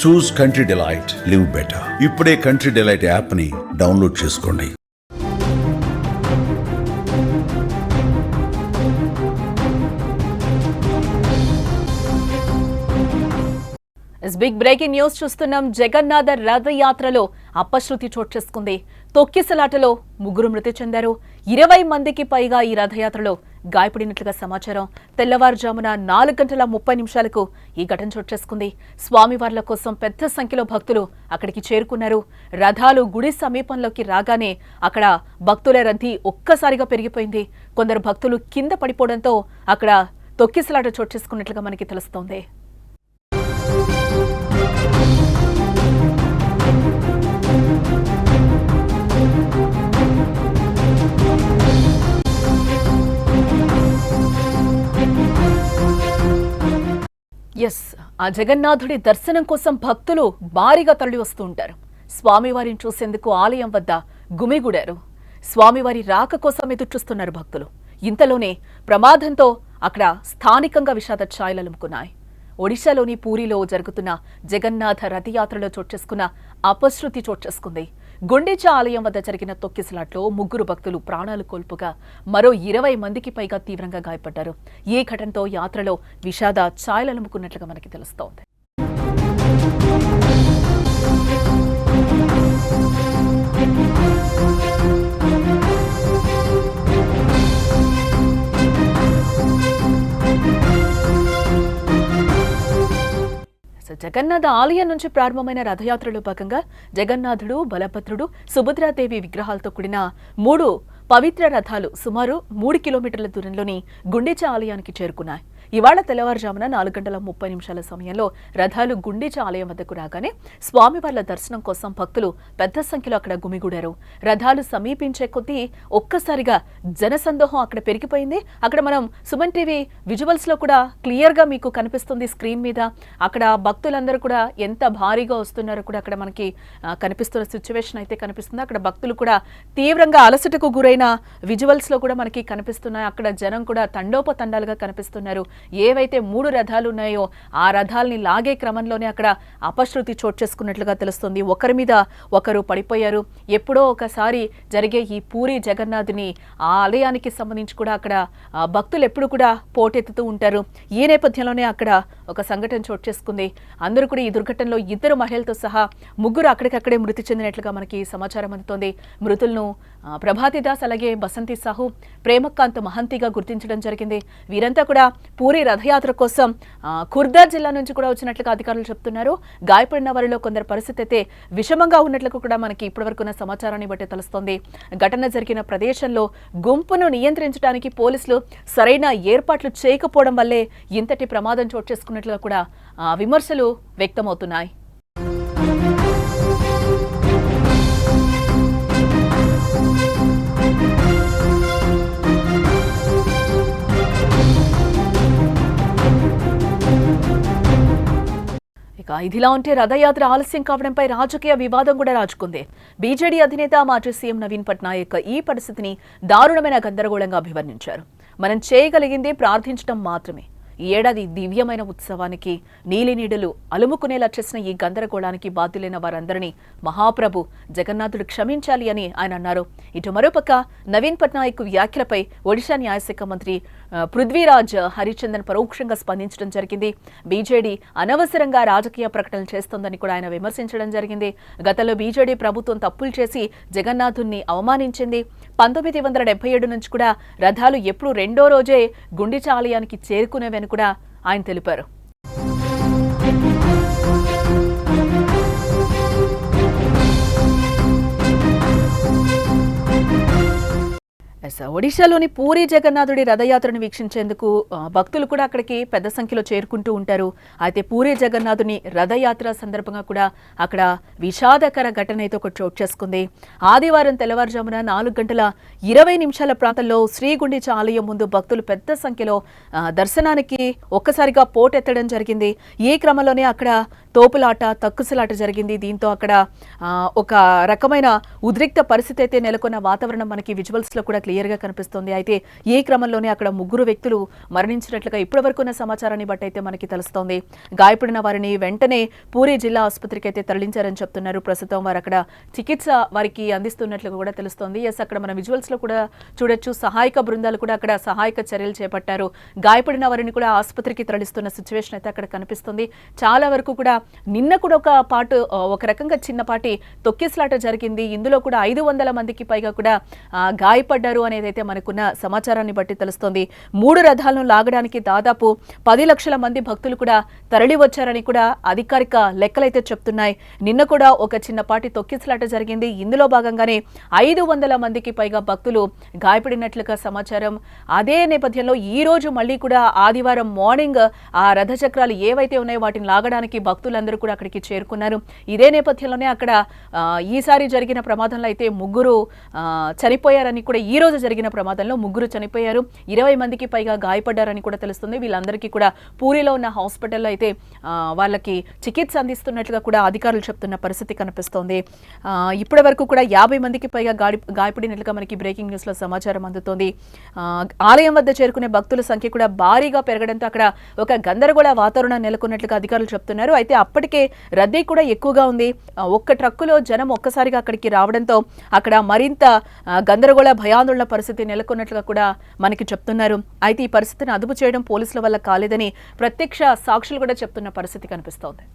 చూస్ country delight, live better. ఇప్పుడే country delight app ని download చేసుకోండి. బిగ్ బ్రేకింగ్ న్యూస్ చూస్తున్నాం. జగన్నాథ రథయాత్రలో అపశృతి చోటు చేసుకుంది. తొక్కిసలాటలో 3 మృతి చెందారు. 20 మందికి పైగా ఈ రథయాత్రలో గాయపడినట్లుగా సమాచారం. తెల్లవారుజామున 4:30 ఈ ఘటన చోటు చేసుకుంది. స్వామివార్ల కోసం పెద్ద సంఖ్యలో భక్తులు అక్కడికి చేరుకున్నారు. రథాలు గుడి సమీపంలోకి రాగానే అక్కడ భక్తుల రద్దీ ఒక్కసారిగా పెరిగిపోయింది. కొందరు భక్తులు కింద పడిపోవడంతో అక్కడ తొక్కిసలాట చోటు చేసుకున్నట్లుగా మనకి తెలుస్తోంది. ఆ జగన్నాథుడి దర్శనం కోసం భక్తులు భారీగా తరలి వస్తూ ఉంటారు. స్వామివారిని చూసేందుకు ఆలయం వద్ద గుమిగూడారు. స్వామివారి రాక కోసం ఎదురుచూస్తున్నారు భక్తులు. ఇంతలోనే ప్రమాదంతో అక్కడ స్థానికంగా విషాద ఛాయలు అలుముకున్నాయి. ఒడిశాలోని పూరిలో జరుగుతున్న జగన్నాథ రథయాత్రలో చోటు చేసుకున్న అపశృతి చోటు చేసుకుంది. గుండీచా ఆలయం వద్ద జరిగిన తొక్కిసలాట్లో 3 భక్తులు ప్రాణాలు కోల్పోగా మరో 20 మందికి పైగా తీవ్రంగా గాయపడ్డారు. ఈ ఘటనతో యాత్రలో విషాద ఛాయలలుముకున్నట్లుగా మనకి తెలుస్తోంది. జగన్నాథ ఆలయం నుంచి ప్రారంభమైన రథయాత్రలో భాగంగా జగన్నాథుడు, బలభద్రుడు, సుభద్రాదేవి విగ్రహాలతో కూడిన 3 పవిత్ర రథాలు సుమారు 3 కిలోమీటర్ల దూరంలోని గుండీచా ఆలయానికి చేరుకున్నాయి. ఇవాళ తెల్లవారుజామున 4:30 సమయంలో రథాలు గుండీచా ఆలయం వద్దకు రాగానే స్వామివార్ల దర్శనం కోసం భక్తులు పెద్ద సంఖ్యలో అక్కడ గుమిగూడారు. రథాలు సమీపించే కొద్దీ ఒక్కసారిగా జనసందోహం అక్కడ పెరిగిపోయింది. అక్కడ మనం సుమన్ టీవీ విజువల్స్ లో కూడా క్లియర్ గా మీకు కనిపిస్తుంది స్క్రీన్ మీద. అక్కడ భక్తులందరూ కూడా ఎంత భారీగా వస్తున్నారో కూడా అక్కడ మనకి కనిపిస్తున్న సిచ్యువేషన్ అయితే కనిపిస్తుంది. అక్కడ భక్తులు కూడా తీవ్రంగా అలసటకు గురైన విజువల్స్ లో కూడా మనకి కనిపిస్తున్నాయి. అక్కడ జనం కూడా తండోపతండాలుగా కనిపిస్తున్నారు. ఏవైతే 3 రథాలు ఉన్నాయో ఆ రథాలని లాగే క్రమంలోనే అక్కడ అపశృతి చోటు చేసుకున్నట్లుగా తెలుస్తుంది. ఒకరి మీద ఒకరు పడిపోయారు. ఎప్పుడో ఒకసారి జరిగే ఈ పూరి జగన్నాథుని ఆ ఆలయానికి సంబంధించి కూడా అక్కడ భక్తులు ఎప్పుడు కూడా పోటెత్తుతూ ఉంటారు. ఈ నేపథ్యంలోనే అక్కడ ఒక సంఘటన చోటు చేసుకుంది. అందరూ కూడా ఈ దుర్ఘటనలో 2 మహిళలతో సహా 3 అక్కడికక్కడే మృతి చెందినట్లుగా మనకి సమాచారం అందుతోంది. మృతులను ప్రభాతి దాస్ అలాగే బసంతి సాహు, ప్రేమకాంత్ మహంతిగా గుర్తించడం జరిగింది. వీరంతా కూడా పూరి రథయాత్ర కోసం ఖుర్దా జిల్లా నుంచి కూడా వచ్చినట్లుగా అధికారులు చెప్తున్నారు. గాయపడిన వారిలో కొందరు పరిస్థితి అయితే విషమంగా ఉన్నట్లుగా కూడా మనకి ఇప్పటివరకున్న సమాచారాన్ని బట్టి తెలుస్తోంది. ఘటన జరిగిన ప్రదేశంలో గుంపును నియంత్రించడానికి పోలీసులు సరైన ఏర్పాట్లు చేయకపోవడం వల్లే ఇంతటి ప్రమాదం చోటు చేసుకున్నట్లుగా కూడా విమర్శలు వ్యక్తమవుతున్నాయి. ఇదిలా ఉంటే రథయాత్ర ఆలస్యం కావడంపై రాజకీయ వివాదం కూడా రాజుకుంది. బీజేడీ అధినేత మాజీ సీఎం నవీన్ పట్నాయక్ ఈ పరిస్థితిని దారుణమైన గందరగోళంగా అభివర్ణించారు. మనం చేయగలిగింది ప్రార్థించడం మాత్రమే. ఈ ఏడాది దివ్యమైన ఉత్సవానికి నీలినీడలు అలుముకునేలా చేసిన ఈ గందరగోళానికి బాధ్యులైన వారందరినీ మహాప్రభు జగన్నాథుడు క్షమించాలి అని ఆయన అన్నారు. ఇటు మరోపక్క నవీన్ పట్నాయక్ వ్యాఖ్యలపై ఒడిశా న్యాయశాఖ మంత్రి పృథ్వీరాజ్ హరిచందన్ పరోక్షంగా స్పందించడం జరిగింది. బీజేడీ అనవసరంగా రాజకీయ ప్రకటనలు చేస్తోందని కూడా ఆయన విమర్శించడం జరిగింది. గతంలో బీజేడీ ప్రభుత్వం తప్పులు చేసి జగన్నాథుణ్ణి అవమానించింది. 1977 నుంచి కూడా రథాలు ఎప్పుడు 2వ రోజే గుండీచా ఆలయానికి చేరుకునేవని కూడా ఆయన తెలిపారు. ఒడిశాలోని పూరి జగన్నాథుడి రథయాత్రను వీక్షించేందుకు భక్తులు కూడా అక్కడికి పెద్ద సంఖ్యలో చేరుకుంటూ ఉంటారు. అయితే పూరి జగన్నాథుని రథయాత్ర సందర్భంగా కూడా అక్కడ విషాదకర ఘటన అయితే ఒకటి చోటు చేసుకుంది. ఆదివారం తెల్లవారుజామున 4:20 ప్రాంతంలో శ్రీ గుండీచా ఆలయం ముందు భక్తులు పెద్ద సంఖ్యలో దర్శనానికి ఒక్కసారిగా పోటెత్తడం జరిగింది. ఈ క్రమంలోనే అక్కడ తోపులాట తక్కుసలాట జరిగింది. దీంతో అక్కడ ఒక రకమైన ఉద్రిక్త పరిస్థితి అయితే నెలకొన్న వాతావరణం మనకి విజువల్స్ లో కూడా క్లియర్ గా కనిపిస్తుంది. అయితే ఈ క్రమంలోనే అక్కడ 3 వ్యక్తులు మరణించినట్లుగా ఇప్పటివరకు ఉన్న సమాచారాన్ని బట్టి అయితే మనకి తెలుస్తోంది. గాయపడిన వారిని వెంటనే పూరీ జిల్లా ఆసుపత్రికి అయితే తరలించారని చెప్తున్నారు. ప్రస్తుతం వారు అక్కడ చికిత్స వారికి అందిస్తున్నట్లుగా కూడా తెలుస్తోంది. ఎస్, అక్కడ మన విజువల్స్ లో కూడా చూడొచ్చు. సహాయక బృందాలు కూడా అక్కడ సహాయక చర్యలు చేపట్టారు. గాయపడిన వారిని కూడా ఆసుపత్రికి తరలిస్తున్న సిచ్యువేషన్ అయితే అక్కడ కనిపిస్తుంది. చాలా వరకు కూడా నిన్న కూడా ఒక రకంగా చిన్నపాటి తొక్కిసలాట జరిగింది. ఇందులో కూడా 500 మందికి పైగా కూడా గాయపడ్డారు అనేది అయితే మనకున్న సమాచారాన్ని బట్టి తెలుస్తోంది. 3 రథాలను లాగడానికి దాదాపు 10 లక్షల మంది భక్తులు కూడా తరలి వచ్చారని కూడా అధికారిక లెక్కలైతే చెప్తున్నాయి. నిన్న కూడా ఒక చిన్నపాటి తొక్కిసలాట జరిగింది. ఇందులో భాగంగానే 500 మందికి పైగా భక్తులు గాయపడినట్లుగా సమాచారం. అదే నేపథ్యంలో ఈ రోజు మళ్ళీ కూడా ఆదివారం మార్నింగ్ ఆ రథ చక్రాలు ఏవైతే ఉన్నాయో వాటిని లాగడానికి భక్తులందరూ కూడా అక్కడికి చేరుకున్నారు. ఇదే నేపథ్యంలోనే అక్కడ ఈసారి జరిగిన ప్రమాదంలో అయితే 3 చనిపోయారని కూడా, ఈ రోజు జరిగిన ప్రమాదంలో 3 చనిపోయారు, 20 మందికి పైగా గాయపడ్డారని కూడా తెలుస్తుంది. వీళ్ళందరికీ కూడా పూరిలో ఉన్న హాస్పిటల్లో అయితే వాళ్ళకి చికిత్స అందిస్తున్నట్లుగా కూడా అధికారులు చెప్తున్న పరిస్థితి కనిపిస్తోంది. ఇప్పటి వరకు కూడా 50 మందికి పైగా గాయపడినట్లుగా మనకి బ్రేకింగ్ న్యూస్ లో సమాచారం అందుతోంది. ఆలయం వద్ద చేరుకునే భక్తుల సంఖ్య కూడా భారీగా పెరగడంతో అక్కడ ఒక గందరగోళ వాతావరణం నెలకొన్నట్లుగా అధికారులు చెప్తున్నారు. అయితే అప్పటికే రద్దీ కూడా ఎక్కువగా ఉంది. ఒక్క ట్రక్కులో జనం ఒక్కసారిగా అక్కడికి రావడంతో అక్కడ మరింత గందరగోళ భయాందోళన పరిస్థితి నెలకొన్నట్లుగా కూడా మనకి చెప్తున్నారు. అయితే ఈ పరిస్థితిని అదుపు చేయడం పోలీసుల వల్ల కాలేదని ప్రత్యక్ష సాక్షులు కూడా చెప్తున్న పరిస్థితి కనిపిస్తోంది.